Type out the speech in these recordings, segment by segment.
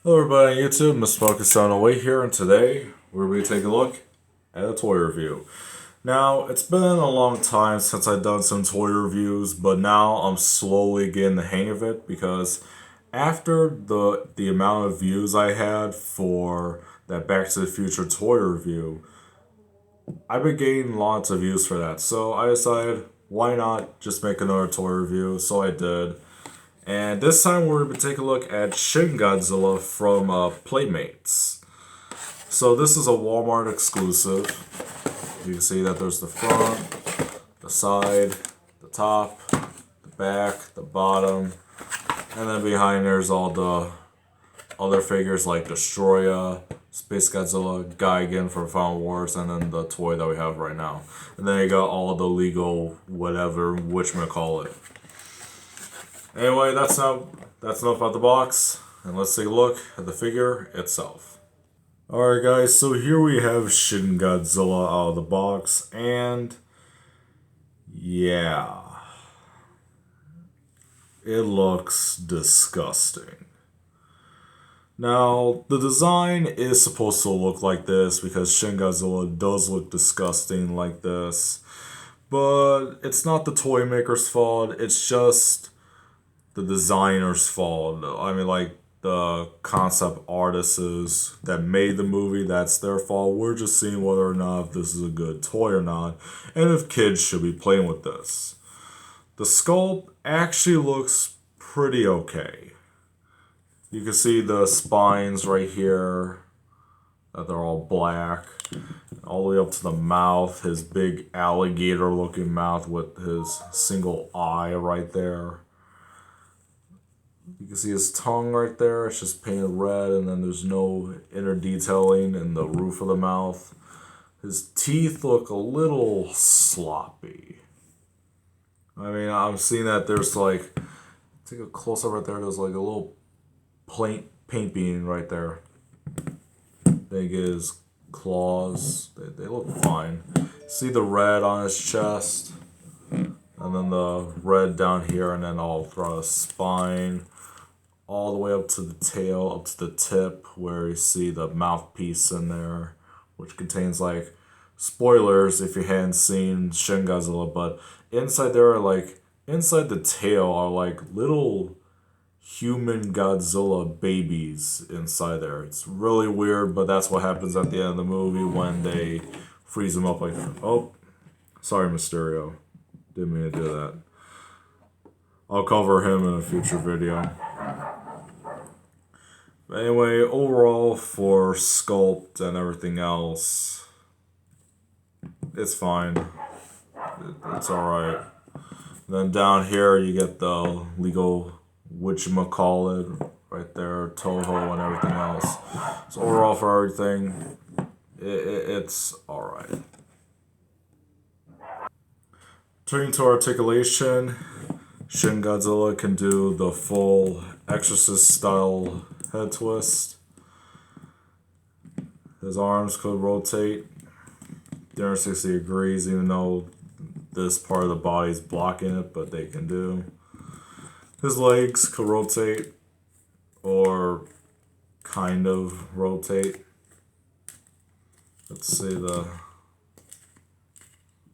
Hello everybody on YouTube, Mr. Focus on Away here, and today we're going to take a look at a toy review. Now, it's been a long time since I've done some toy reviews, but now I'm slowly getting the hang of it because after the amount of views I had for that Back to the Future toy review, I've been getting lots of views for that. So I decided, why not just make another toy review? So I did. And this time we're going to take a look at Shin Godzilla from Playmates. So this is a Walmart exclusive. You can see that there's the front, the side, the top, the back, the bottom, and then behind there's all the other figures like Destroya, Space Godzilla, Gigan from Final Wars, and then the toy that we have right now. And then you got all the legal whatever, whatchamacallit. Anyway, that's enough about the box, and let's take a look at the figure itself. Alright guys, so here we have Shin Godzilla out of the box, and yeah, it looks disgusting. Now, the design is supposed to look like this because Shin Godzilla does look disgusting like this, but it's not the toy maker's fault, it's just the designer's fault. I mean, like, the concept artists that made the movie, that's their fault. We're just seeing whether or not this is a good toy or not, and if kids should be playing with this. The sculpt actually looks pretty okay. You can see the spines right here, that they're all black, all the way up to the mouth, his big alligator looking mouth with his single eye right there. You can see his tongue right there, it's just painted red, and then there's no inner detailing in the roof of the mouth. His teeth look a little sloppy. I mean, I'm seeing that there's like, take a close up right there, there's like a little paint bean right there. Then you get his claws, they look fine. See the red on his chest, and then the red down here, and then all throughout his spine, all the way up to the tail, up to the tip, where you see the mouthpiece in there, which contains, like, spoilers if you hadn't seen Shin Godzilla, but inside there are, like, inside the tail are, like, little human Godzilla babies inside there. It's really weird, but that's what happens at the end of the movie when they freeze him up like, oh, sorry, Mysterio. Didn't mean to do that. I'll cover him in a future video. But anyway, overall for sculpt and everything else, it's fine. It's alright. Then down here you get the legal whatchamacallit right there, Toho and everything else. So overall for everything, it's alright. Turning to articulation, Shin Godzilla can do the full Exorcist style head twist. His arms could rotate 360 degrees, even though this part of the body is blocking it, but they can do. His legs could rotate, or kind of rotate. Let's see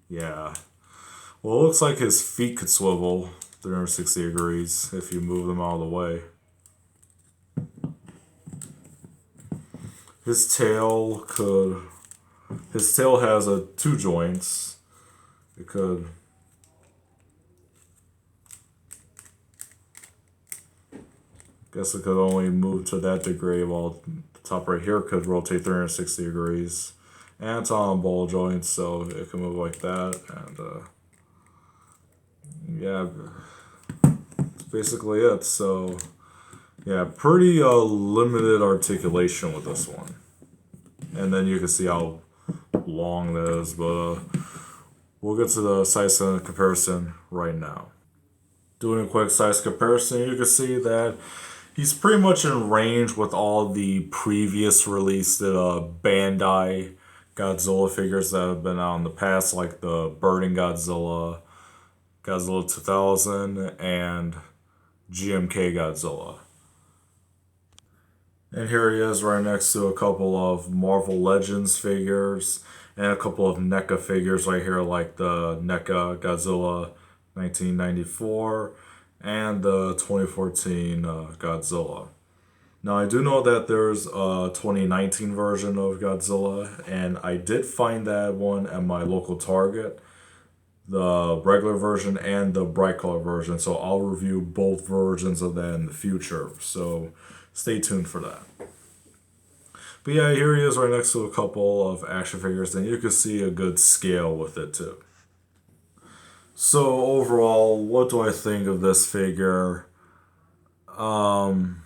yeah. Well, it looks like his feet could swivel 360 degrees if you move them out of the way. His tail has two joints. It could, guess it could only move to that degree, while the top right here could rotate 360 degrees. And it's on ball joints, so it can move like that, and yeah, that's basically it. So yeah, pretty limited articulation with this one. And then you can see how long it is, but we'll get to the size comparison right now. Doing a quick size comparison, you can see that he's pretty much in range with all the previous released Bandai Godzilla figures that have been out in the past, like the Burning Godzilla, Godzilla 2000, and GMK Godzilla. And here he is right next to a couple of Marvel Legends figures and a couple of NECA figures right here, like the NECA Godzilla 1994 and the 2014 Godzilla. Now, I do know that there's a 2019 version of Godzilla, and I did find that one at my local Target, the regular version and the bright color version. So I'll review both versions of that in the future. So stay tuned for that. But yeah, here he is right next to a couple of action figures, and you can see a good scale with it too. So overall, what do I think of this figure? Um,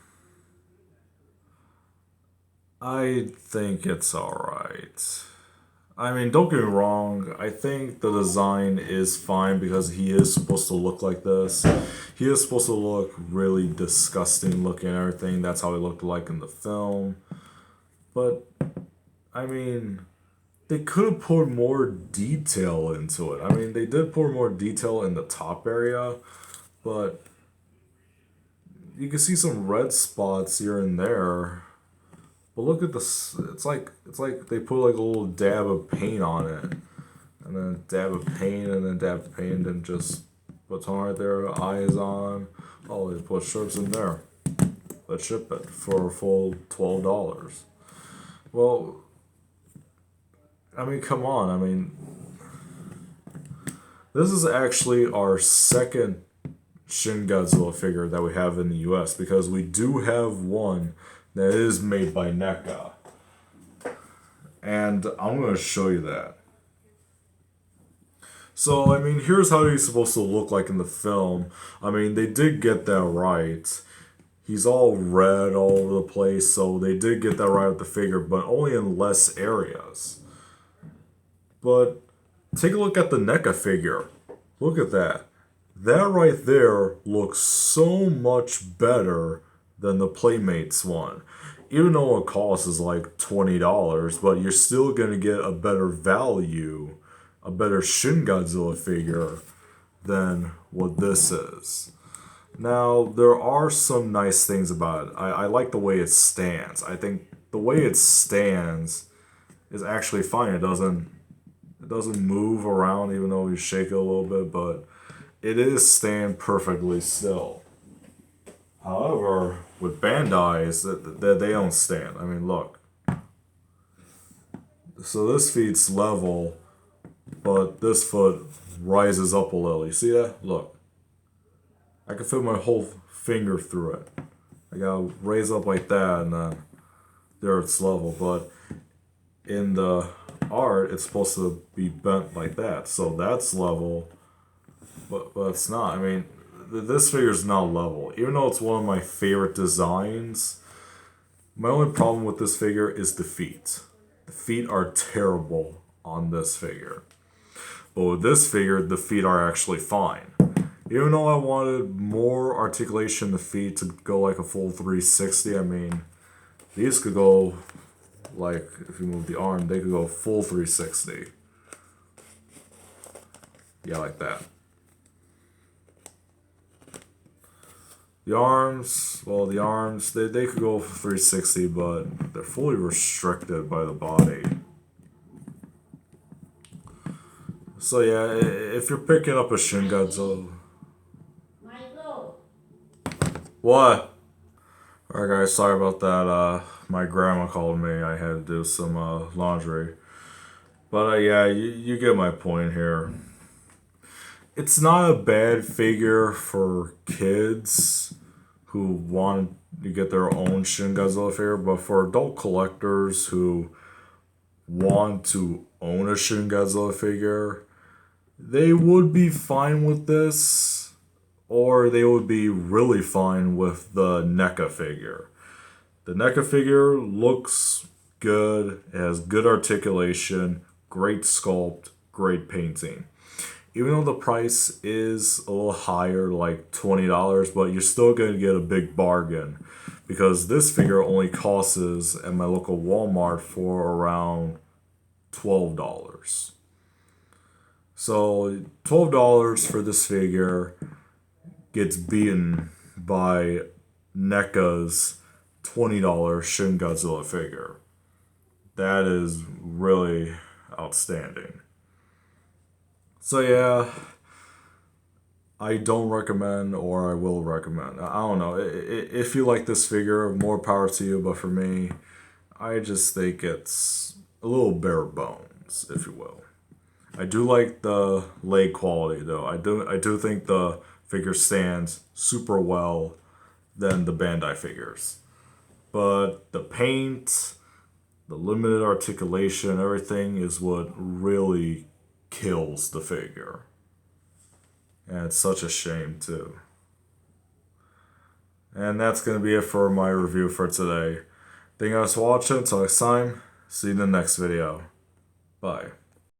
I think it's alright. I mean, don't get me wrong, I think the design is fine because he is supposed to look like this. He is supposed to look really disgusting looking and everything. That's how he looked like in the film. But, I mean, they could have put more detail into it. I mean, they did put more detail in the top area, but you can see some red spots here and there. But look at this. It's like they put like a little dab of paint on it, and then dab of paint, and then dab of paint, and just put on right there. Eyes on. Oh, they put shirts in there. Let's ship it for a full $12. Well, I mean, come on. I mean, this is actually our second Shin Godzilla figure that we have in the U.S. because we do have one that is made by NECA. And I'm going to show you that. So, I mean, here's how he's supposed to look like in the film. I mean, they did get that right. He's all red all over the place, so they did get that right with the figure, but only in less areas. But take a look at the NECA figure. Look at that. That right there looks so much better than the Playmates one. Even though it costs is like $20, but you're still gonna get a better value, a better Shin Godzilla figure than what this is. Now, there are some nice things about it. I like the way it stands. I think the way it stands is actually fine. It doesn't move around even though you shake it a little bit, but it is stand perfectly still. However, with Bandai's, they don't stand. I mean, look. So this feet's level, but this foot rises up a little. You see that? Look. I can fit my whole finger through it. I gotta raise up like that, and then there it's level. But in the art, it's supposed to be bent like that. So that's level, but it's not. I mean, this figure's not level. Even though it's one of my favorite designs, my only problem with this figure is the feet. The feet are terrible on this figure. But with this figure, the feet are actually fine. Even though I wanted more articulation in the feet to go like a full 360, I mean, these could go, like, if you move the arm, they could go full 360. Yeah, like that. The arms, well, they could go 360, but they're fully restricted by the body. So yeah, if you're picking up a Shin Godzilla... What? Alright guys, sorry about that. My grandma called me. I had to do some laundry. But yeah, you get my point here. It's not a bad figure for kids who want to get their own Shin Godzilla figure, but for adult collectors who want to own a Shin Godzilla figure, they would be fine with this, or they would be really fine with the NECA figure. The NECA figure looks good, it has good articulation, great sculpt, great painting. Even though the price is a little higher, like $20, but you're still going to get a big bargain. Because this figure only costs at my local Walmart for around $12. So $12 for this figure gets beaten by NECA's $20 Shin Godzilla figure. That is really outstanding. So yeah, I don't recommend, or I will recommend. I don't know. If you like this figure, more power to you. But for me, I just think it's a little bare bones, if you will. I do like the leg quality, though. I do think the figure stands super well than the Bandai figures. But the paint, the limited articulation, everything is what really kills the figure. And it's such a shame, too. And that's going to be it for my review for today. Thank you guys for watching. Until next time, see you in the next video. Bye.